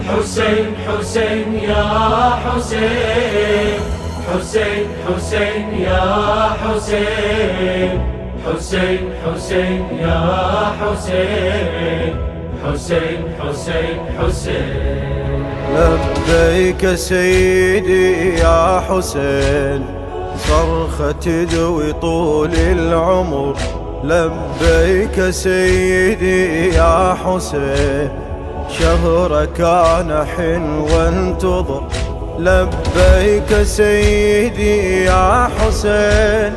حسين حسين يا حسين، حسين حسين يا حسين، حسين حسين يا حسين، حسين حسين حسين. لبيك سيدي يا حسين، صرخة تدوي طول العمر. لبيك سيدي يا حسين، شهرك أنا حلو انتظر. لبيك سيدي يا حسين،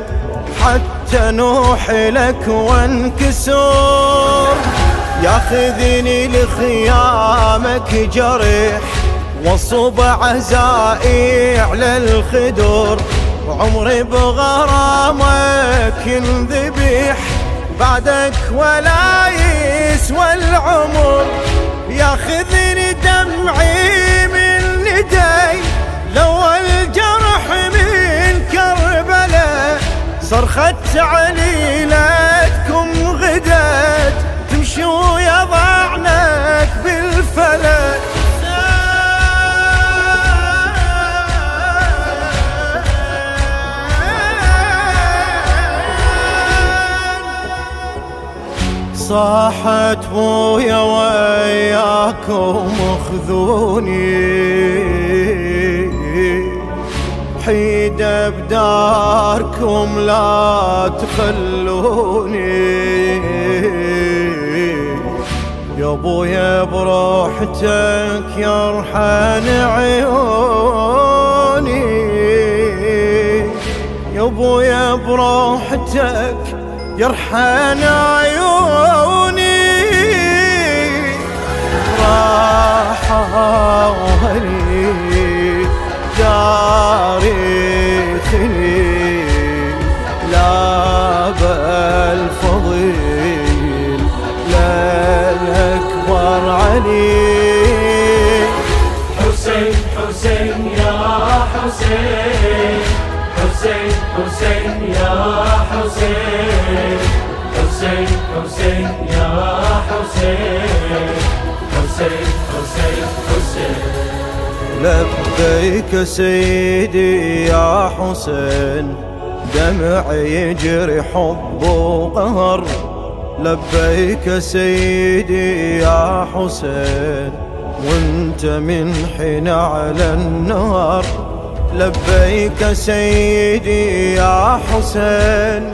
حتى نوح لك وانكسر. ياخذني لخيامك جرح، وصب عزائي على الخدر. وعمري بغرامك ينذبح، بعدك ولا يسوى العمر. ياخذني دمعي من يدي، لو الجرح من كربلاء. صرخت عليلتكم غدت، تمشي ويضعنك بالفلك. صاحت بويا وياكم اخذوني، حيدة بداركم لا تخلوني. يا ابويا بروحتك يرحن عيوني، يا ابويا بروحتك يرحن عيوني. راحوني تاريخني، لا بالفضيل لا الأكبر علي. حسين حسين يا حسين، حسين حسين يا حسين، حسين حسين يا حسين، حسين حسين حسين. لبيك سيدي يا حسين، دمع يجري حب وقهر. لبيك سيدي يا حسين، وانت من حين على النار. لبيك سيدي يا حسين،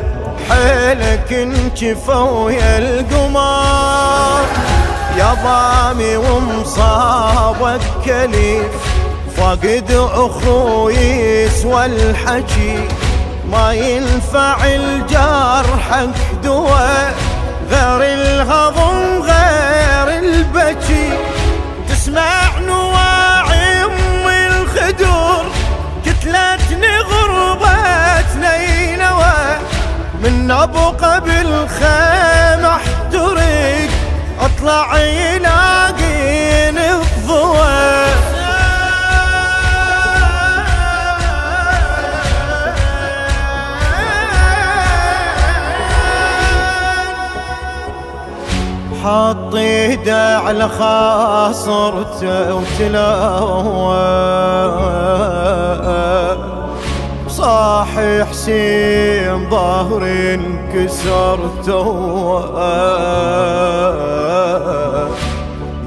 حيلك انشفى ويا القمار. يا ضامي ومصابك كليف، فاقد اخوي يسوى الحكي. ما ينفع الجرحك دواء، غير الهضم غير البكي. تسمع نواعي ام الخدور، قتلتني غربتنا ينوى. من ابقى بالخيمة احترق، اطلع يلاقيني الضوء. حط ايده على خاصرته وتلاوى، صاحي حسين ظهري انكسر توه.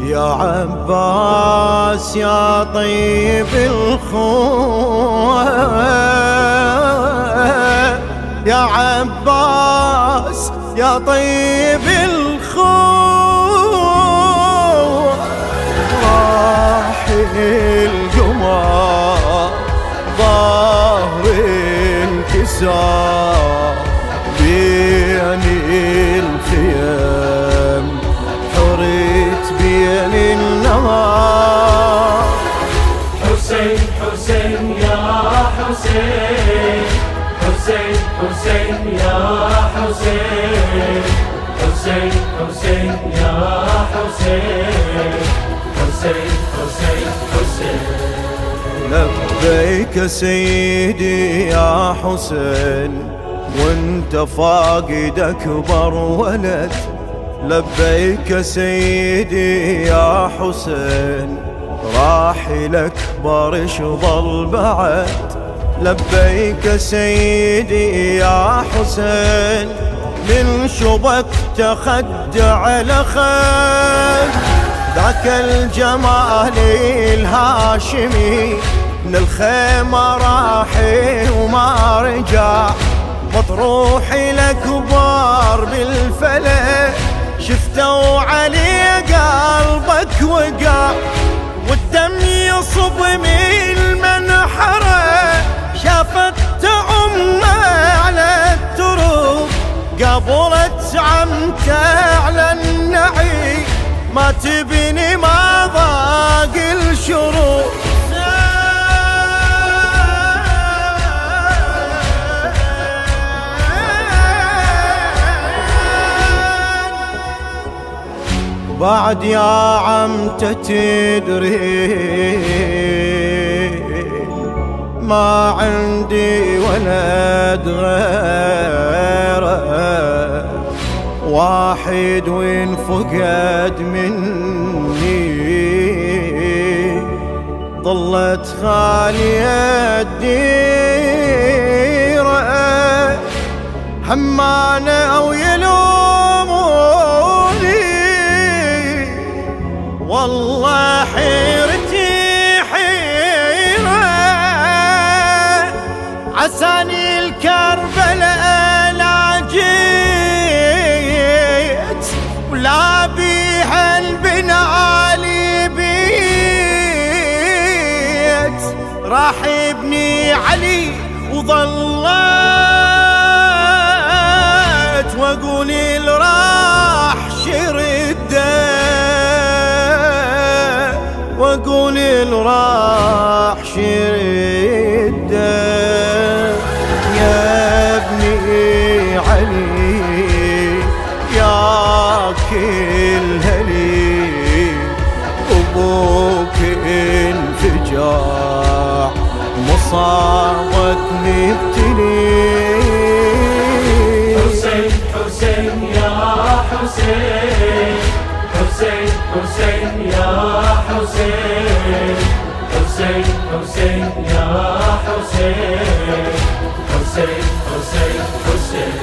يا عباس يا طيب الخوة، يا عباس يا طيب الخوة. راح القمر ظهري انكسر، بين الخيام حريت بين النهار. حسين حسين يا حسين، حسين حسين يا حسين، حسين حسين يا حسين، حسين حسين حسين. لبيك سيدي يا حسين، وانت فاقد اكبر ولد. لبيك سيدي يا حسين، راحل أكبر إيش ظل بعد؟ لبيك سيدي يا حسين، من شبك تخد على خد. ذاك الجمال الهاشمي من الخيمة راحي وما رجع، مطروح الأكبر بالفلك شفتوا علي قلبك وقع، والدم يصب من المنحرة شافت أمه على التراب، قبلت عمته على النعي ما تبني ما ضاق الشروق. بعد يا عم تدري ما عندي ولد غيره، واحد وين فقد مني ظلت خالية الديرة، همانة ويلوموني والله حيرتي حيرة، عساني الكربلاء لا جيت ولا بيها البنالي بيت، راح ابني علي وظلت واقول راح شرده، واقول راح شرده. يا ابني علي يا كل هلي، ابوك انفجاع مصابك مبتلي. حسين حسين يا حسين، حسين حسين يا حسين، حسين حسين يا حسين، حسين حسين حسين.